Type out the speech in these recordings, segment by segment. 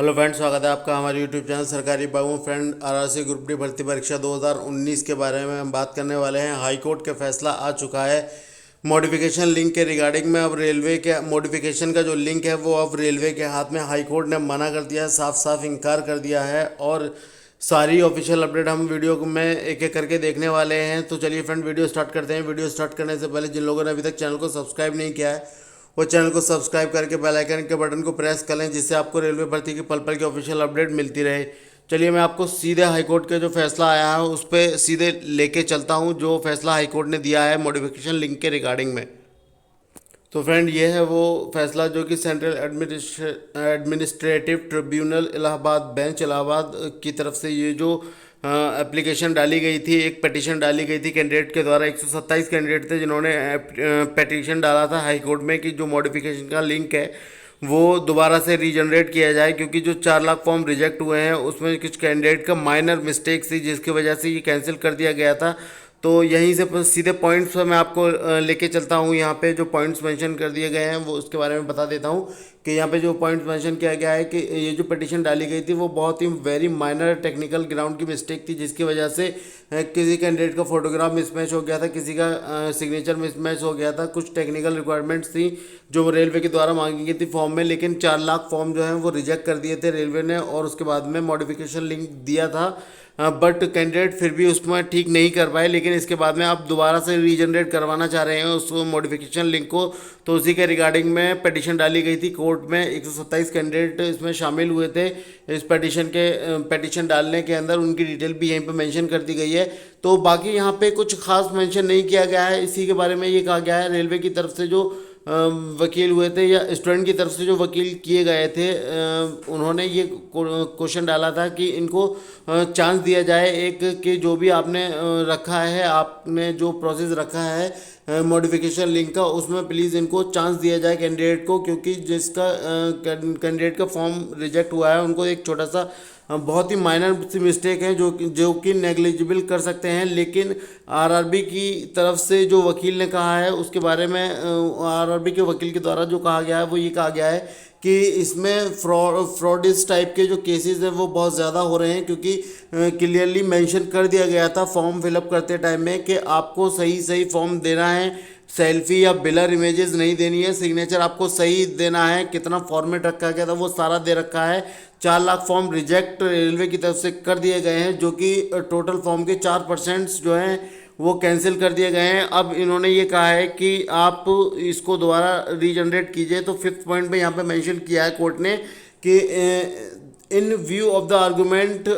Hello friend, स्वागत है आपका हमारे यूट्यूब चैनल सरकारी बाबू। फ्रेंड, आरआरसी ग्रुप डी भर्ती परीक्षा 2019 के बारे में हम बात करने वाले हैं। हाई कोर्ट का फैसला आ चुका है मॉडिफिकेशन लिंक के रिगार्डिंग में। अब रेलवे के मॉडिफिकेशन का जो लिंक है वो अब रेलवे के हाथ में। हाई कोर्ट ने मना कर दिया है, साफ साफ इनकार कर दिया है। और सारी ऑफिशियल अपडेट हम वीडियो में एक एक करके देखने वाले हैं। तो चलिए फ्रेंड, वीडियो स्टार्ट करते हैं। वीडियो स्टार्ट करने से पहले जिन लोगों ने अभी तक चैनल को सब्सक्राइब नहीं किया है वो चैनल को सब्सक्राइब करके बेल आइकन के बटन को प्रेस कर लें, जिससे आपको रेलवे भर्ती की पल पल की ऑफिशियल अपडेट मिलती रहे। चलिए मैं आपको सीधे हाईकोर्ट के जो फैसला आया है उस पर सीधे लेके चलता हूं, जो फैसला हाईकोर्ट ने दिया है मॉडिफिकेशन लिंक के रिगार्डिंग में। तो फ्रेंड, ये है वो फैसला जो कि central administrative tribunal Allahabad bench Allahabad की तरफ से ये जो एप्लीकेशन डाली गई थी, एक पिटीशन डाली गई थी कैंडिडेट के द्वारा। 127 कैंडिडेट थे जिन्होंने पिटीशन डाला था हाई कोर्ट में कि जो मॉडिफिकेशन का लिंक है वो दोबारा से रीजनरेट किया जाए, क्योंकि जो 4 लाख फॉर्म रिजेक्ट हुए हैं उसमें कुछ कैंडिडेट का माइनर मिस्टेक थी जिसकी वजह से ये कैंसिल कर दिया गया था। तो यहीं से सीधे पॉइंट्स मैं आपको लेके चलता हूँ। यहाँ पे जो पॉइंट्स मेंशन कर दिए गए हैं वो उसके बारे में बता देता हूँ कि यहाँ पे जो पॉइंट्स मेंशन किया गया है कि ये जो पिटीशन डाली गई थी वो बहुत ही वेरी माइनर टेक्निकल ग्राउंड की मिस्टेक थी, जिसकी वजह से किसी कैंडिडेट का फोटोग्राफ मिसमैच हो गया था, किसी का सिग्नेचर मिसमैच हो गया था। कुछ टेक्निकल रिक्वायरमेंट्स थी जो रेलवे के द्वारा मांगी गई थी फॉर्म में, लेकिन 4 लाख फॉर्म जो हैं वो रिजेक्ट कर दिए थे रेलवे ने, और उसके बाद में मॉडिफिकेशन लिंक दिया था। बट कैंडिडेट फिर भी उसमें ठीक नहीं कर पाए, लेकिन इसके बाद में आप दोबारा से रीजनरेट करवाना चाह रहे हैं उस मॉडिफिकेशन लिंक को। तो उसी के रिगार्डिंग में पिटीशन डाली गई थी कोर्ट में। 127 कैंडिडेट इसमें शामिल हुए थे। इस पिटीशन डालने के अंदर उनकी डिटेल भी यहीं पे मेंशन कर दी गई है। तो बाकी यहाँ पे कुछ खास मेंशन नहीं किया गया है। इसी के बारे में ये कहा गया है रेलवे की तरफ से जो वकील हुए े या स्टूडेंट की तरफ से जो वकील किए गए थे, उन्होंने ये क्वेश्चन डाला था कि इनको चांस दिया जाए एक कि जो भी आपने रखा है, आपने जो प्रोसेस रखा है मॉडिफिकेशन लिंक का, उसमें प्लीज़ इनको चांस दिया जाए कैंडिडेट को, क्योंकि जिसका कैंडिडेट का फॉर्म रिजेक्ट हुआ है उनको एक छोटा सा बहुत ही माइनर सी मिस्टेक है जो कि नेग्लिजिबल कर सकते हैं। लेकिन आरआरबी की तरफ से जो वकील ने कहा है उसके बारे में, आरआरबी के वकील के द्वारा जो कहा गया है वो ये कहा गया है कि इसमें फ्रॉडिस टाइप के जो केसेस हैं वो बहुत ज़्यादा हो रहे हैं, क्योंकि क्लियरली मेंशन कर दिया गया था फॉर्म फिलअप करते टाइम में कि आपको सही सही फॉर्म देना है, सेल्फी या बिलर इमेजेस नहीं देनी है, सिग्नेचर आपको सही देना है, कितना फॉर्मेट रखा गया था वो सारा दे रखा है। 4 लाख फॉर्म रिजेक्ट रेलवे की तरफ से कर दिए गए हैं, जो कि टोटल फॉर्म के 4% जो हैं वो कैंसिल कर दिए गए हैं। अब इन्होंने ये कहा है कि आप इसको दोबारा रीजनरेट कीजिए। तो 5th पॉइंट में यहाँ पे मेंशन किया है कोर्ट ने कि इन view of the argument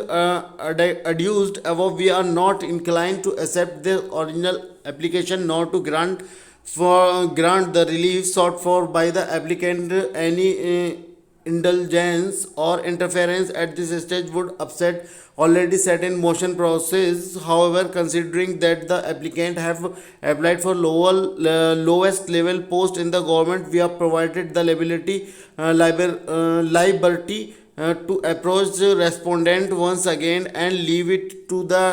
adduced above, we are not inclined to accept the original application nor to grant the relief sought for by the applicant. Any indulgence or interference at this stage would upset already set in motion process. However, considering that the applicant have applied for lowest level post in the government, we have provided the liberty to approach the respondent once again and leave it to the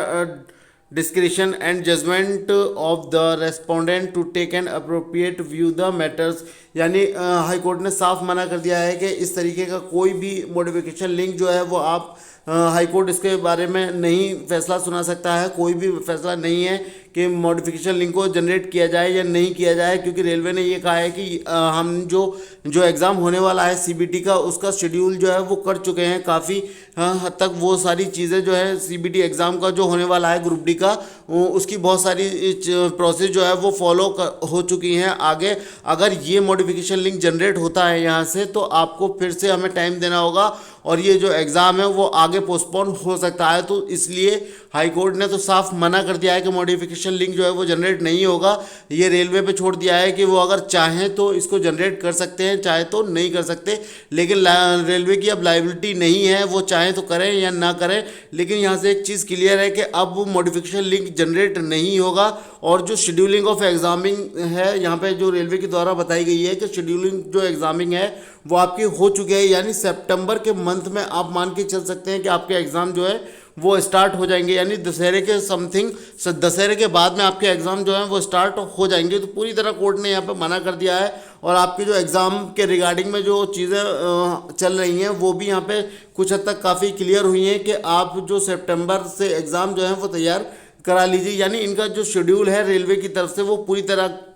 discretion and judgment of the respondent to take an appropriate view the matters। यानी high court ने साफ मना कर दिया है कि इस तरीके का कोई भी मॉडिफिकेशन लिंक जो है वो आप हाई कोर्ट इसके बारे में नहीं फैसला सुना सकता है। कोई भी फैसला नहीं है कि मॉडिफिकेशन लिंक को जनरेट किया जाए या नहीं किया जाए, क्योंकि रेलवे ने ये कहा है कि हम जो एग्ज़ाम होने वाला है सीबीटी का, उसका शेड्यूल जो है वो कर चुके हैं काफ़ी हद तक। वो सारी चीज़ें जो है सीबीटी एग्ज़ाम का जो होने वाला है ग्रुप डी का, उसकी बहुत सारी प्रोसेस जो है वो फॉलो हो चुकी हैं। आगे अगर ये मॉडिफिकेशन लिंक जनरेट होता है यहाँ से, तो आपको फिर से हमें टाइम देना होगा और ये जो एग्ज़ाम है वो आगे पोस्टपोन हो सकता है। तो इसलिए हाई कोर्ट ने तो साफ मना कर दिया है कि मॉडिफिकेशन लिंक जो है वो जनरेट नहीं होगा। ये रेलवे पे छोड़ दिया है कि वो अगर चाहें तो इसको जनरेट कर सकते हैं, चाहे तो नहीं कर सकते। लेकिन रेलवे की अब लाइबिलिटी नहीं है, वो चाहें तो करें या ना करें। लेकिन यहाँ से एक चीज़ क्लियर है कि अब मॉडिफिकेशन लिंक जनरेट नहीं होगा। और जो शेड्यूलिंग ऑफ एग्जामिंग है यहाँ पे जो रेलवे के द्वारा बताई गई है कि शेड्यूलिंग जो एग्जामिंग है वो आपकी हो चुकी है, यानी सितंबर के मंथ में आप मान के चल सकते हैं कि आपके एग्ज़ाम जो है वो स्टार्ट हो जाएंगे, यानी दशहरे के समथिंग, दशहरे के बाद में आपके एग्ज़ाम जो हैं वो स्टार्ट हो जाएंगे। तो पूरी तरह कोर्ट ने यहाँ पे मना कर दिया है और आपकी जो एग्ज़ाम के रिगार्डिंग में जो चीज़ें चल रही हैं वो भी यहाँ पे कुछ हद तक काफ़ी क्लियर हुई हैं कि आप जो सितंबर से एग्ज़ाम जो है वो तैयार करा लीजिए। यानी इनका जो शेड्यूल है रेलवे की तरफ से वो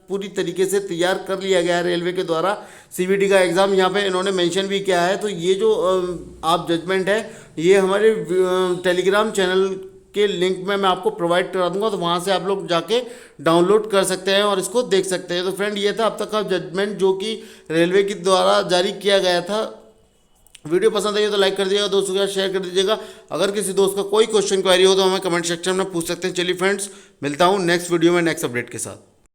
पूरी तरीके से तैयार कर लिया गया है रेलवे के द्वारा। सीबीटी का एग्ज़ाम यहाँ पे इन्होंने मेंशन भी किया है। तो ये जो आप जजमेंट है ये हमारे टेलीग्राम चैनल के लिंक में मैं आपको प्रोवाइड करा दूंगा, तो वहाँ से आप लोग जाके डाउनलोड कर सकते हैं और इसको देख सकते हैं। तो फ्रेंड ये था अब तक का जजमेंट जो कि रेलवे के द्वारा जारी किया गया था। वीडियो पसंद आई हो तो लाइक कर दीजिएगा, दोस्तों के साथ शेयर कर दीजिएगा। अगर किसी दोस्त का कोई क्वेश्चन क्वेरी हो तो हमें कमेंट सेक्शन में पूछ सकते हैं। चलिए फ्रेंड्स, मिलता हूँ नेक्स्ट वीडियो में नेक्स्ट अपडेट के साथ।